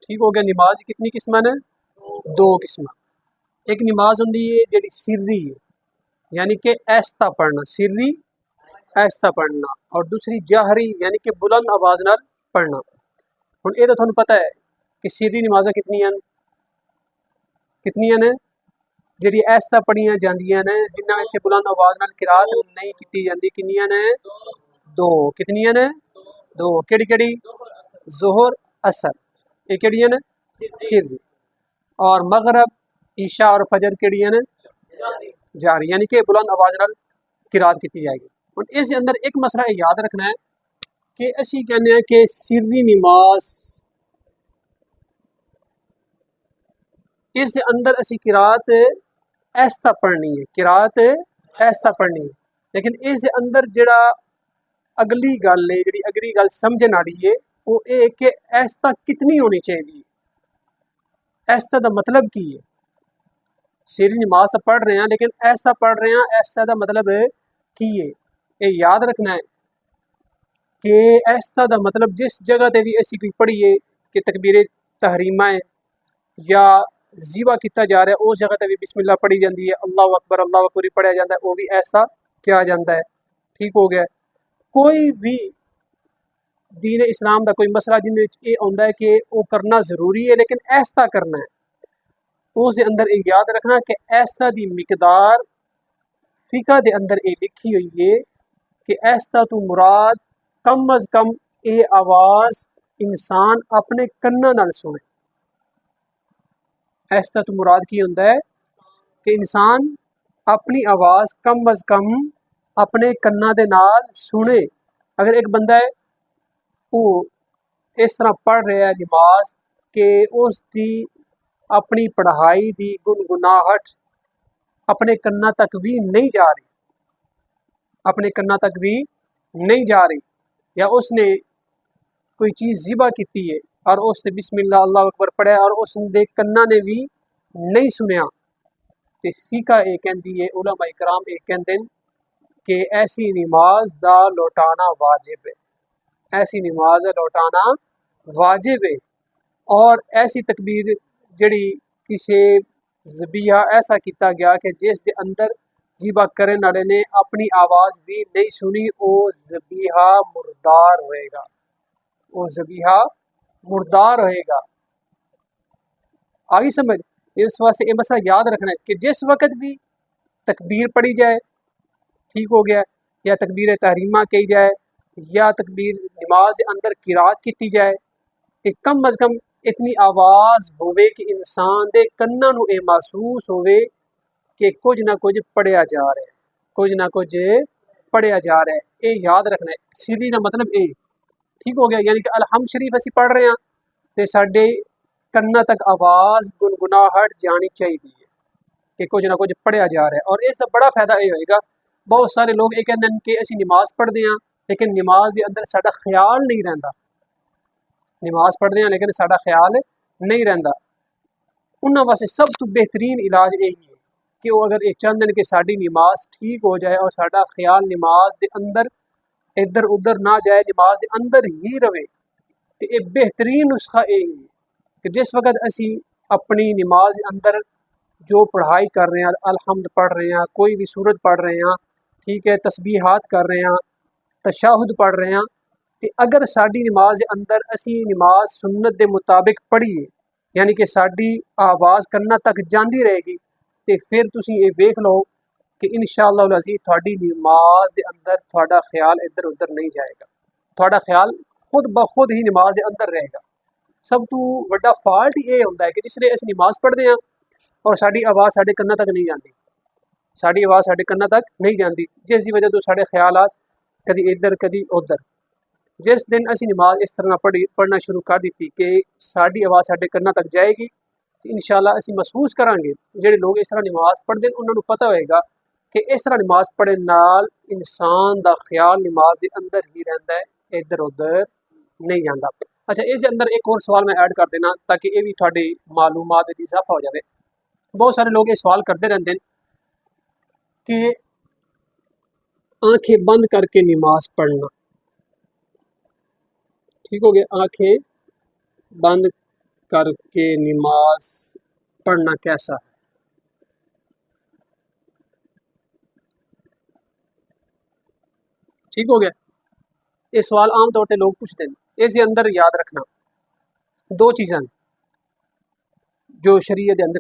ठीक हो गया। नमाज कितनी किस्म ने? दो किस्म। एक नमाज होंगी है जी सिरी है, यानी कि ऐसा पढ़ना, सिरी ऐसा पढ़ना, और दूसरी जाहरी यानी कि बुलंद आवाज नाल पढ़ना। हुण ये तो तुहानू पता है कि सिरी नमाज़ां कितनियां ने जी ऐसा पढ़िया जांदियां ने जिन्हां विच बुलंद आवाज नाल किरात नहीं की जाती। कितनियां ने? दो। कितनियां ने? दो। केड़ी केड़ी? जोहर असर, ये केड़ियां ने? सिरी। और मगरब ईशा और फजर केड़ियां ने? जारी, यानी कि बुलंद आवाज नाल किरात की जाएगी। हुण इस दे अंदर एक मसला याद रखना है कि असी कहने हैं कि सिरी नमाज इस दे अंदर असी किरात ऐसा पढ़नी है, किरात ऐसा पढ़नी है, लेकिन इस दे अंदर जड़ा अगली गल है, जी अगली गल समझने वाली है, वो ये कि ऐसा कितनी होनी चाहिए, ऐसा का मतलब की है। सिरी नमाज तो पढ़ रहे हैं लेकिन ऐसा पढ़ रहे हैं, ऐसा का मतलब की है, ये याद रखना है कि ऐसा का मतलब जिस जगह ते भी असी कोई पढ़िए कि तकबीर तहरीमा है या जीवा किया जा रहा है, उस जगह ते भी बिस्मिल्लाह पढ़ी जाती है, अल्लाह अकबर पढ़िया जाता है, वो भी ऐसा किया जाता है। ठीक हो गया। कोई भी दीन इस्लाम का कोई मसला जिन्हें ये आता है कि वो करना जरूरी है लेकिन ऐसा करना है, उस दे अंदर ये याद रखना कि ऐसा दी मिकदार फिका दे अंदर ये लिखी हुई है कि ऐसा तो मुराद कम अज कम ये आवाज इंसान अपने कन्ना नाल सुने। ऐसा तो मुराद की होंदा है कि इंसान अपनी आवाज कम अज कम अपने कन्ना दे नाल सुने। अगर एक बंदा है वो इस तरह पढ़ रहा है नमाज कि उसकी अपनी पढ़ाई की गुनगुनाहट अपने कन्ना तक भी नहीं जा रही, अपने कन्ना तक भी नहीं जा रही, या उसने कोई चीज़ ज़िबा की है और उसने बिस्मिल्लाह अल्लाह अकबर पढ़ा और उसने कन्ना ने भी नहीं सुनिया, तो फीका ये कहती है, उलमा इकराम ये कहते हैं कि ऐसी नमाज दा लौटाना वाजिब है, ऐसी नमाज लौटाना वाजिब है। और ऐसी तकबीर जड़ी किसी ज़बिया ऐसा किया गया कि जिस दे अंदर ज़िबा करने वाले ने अपनी आवाज़ भी नहीं सुनी, वो ज़बिया मुर्दार होएगा, वो ज़बिया मुर्दार होएगा। आगे समझ? इस वास्ते ये मसला याद रखना है कि जिस वक्त भी तकबीर पढ़ी जाए, ठीक हो गया, या तकबीर तहरीमा कही जाए या तकबीर नमाज के अंदर किरात की जाए, कि कम अज कम इतनी आवाज़ होवे कि इंसान दे कन्ना नू ये महसूस होवे कि कुछ ना कुछ पढ़िया जा रहा है, कुछ ना कुछ पढ़िया जा रहा है। ये याद रखना है। सिरी का मतलब ये, ठीक हो गया, यानी कि अलहम्द शरीफ असी पढ़ रहे हैं तो साडे कन्ना तक आवाज़ गुनगुनाहट जानी चाहिए कि कुछ ना कुछ पढ़िया जा रहा है। और इसका बड़ा फायदा ये होएगा, बहुत सारे लोग ये कहते हैं कि असी नमाज पढ़ते हैं लेकिन नमाज के अंदर साडा ख्याल नहीं रहिंदा, नमाज पढ़ते हैं लेकिन साडा ख्याल नहीं रहिंदा। उन्हां वास्ते सब तो बेहतरीन इलाज यही है कि वो अगर ये चाहते हैं कि साडी नमाज ठीक हो जाए और साडा ख्याल नमाज के अंदर इधर उधर ना जाए, नमाज के अंदर ही रहे, तो ये बेहतरीन नुस्खा यही है कि जिस वक्त असी अपनी नमाज के अंदर जो पढ़ाई कर रहे हैं, अलहम्द पढ़ रहे हैं, कोई भी सूरत पढ़ रहे हैं, ठीक है, तस्बीहात कर रहे हैं, तशाहुद पढ़ रहे हैं, कि अगर साडी नमाज के अंदर असी नमाज सुन्नत के मुताबिक पढ़ीए, यानी कि साडी आवाज़ कन्ना तक जाती रहेगी, तो फिर तुसी ये वेख लो कि इंशाअल्लाह अज़ीज़ थोड़ी नमाज के अंदर थोड़ा ख्याल इधर उधर नहीं जाएगा, थोड़ा ख्याल खुद ब खुद ही नमाज के अंदर रहेगा। सब तो वड्डा फॉल्ट ये होता है कि जिसले अस नमाज पढ़ते हैं और साड़ी आवाज़ साढ़े कन्ना तक नहीं जाती, साड़ी आवाज़ साढ़े कन्ना तक नहीं जाती, जिसकी वजह तो साढ़े ख्यालात कदी इधर कदी उधर। जिस दिन असी नमाज इस तरह पढ़ना शुरू कर दी कि साड़ी आवाज़ साढ़े कन्ना तक जाएगी, तो इंशाअल्लाह असी महसूस करांगे, जिहड़े लोग इस तरह नमाज पढ़ते हैं उन्होंने पता होएगा कि इस तरह नमाज पढ़ने नाल इंसान का ख्याल नमाज के अंदर ही रहता है, इधर उधर नहीं जाता। अच्छा, इस अंदर एक और सवाल मैं ऐड कर देना ताकि ये भी थोड़ी मालूमात में इजाफा हो जाए। बहुत सारे लोग ये सवाल करते रहते हैं कि आंखें बंद करके नमाज पढ़ना, ठीक हो गया, आंखें बंद करके नमाज पढ़ना कैसा है? ठीक हो गया। ये सवाल आम तौर पे लोग पूछते हैं। इसके अंदर याद रखना दो चीज़ां जो शरीयत के अंदर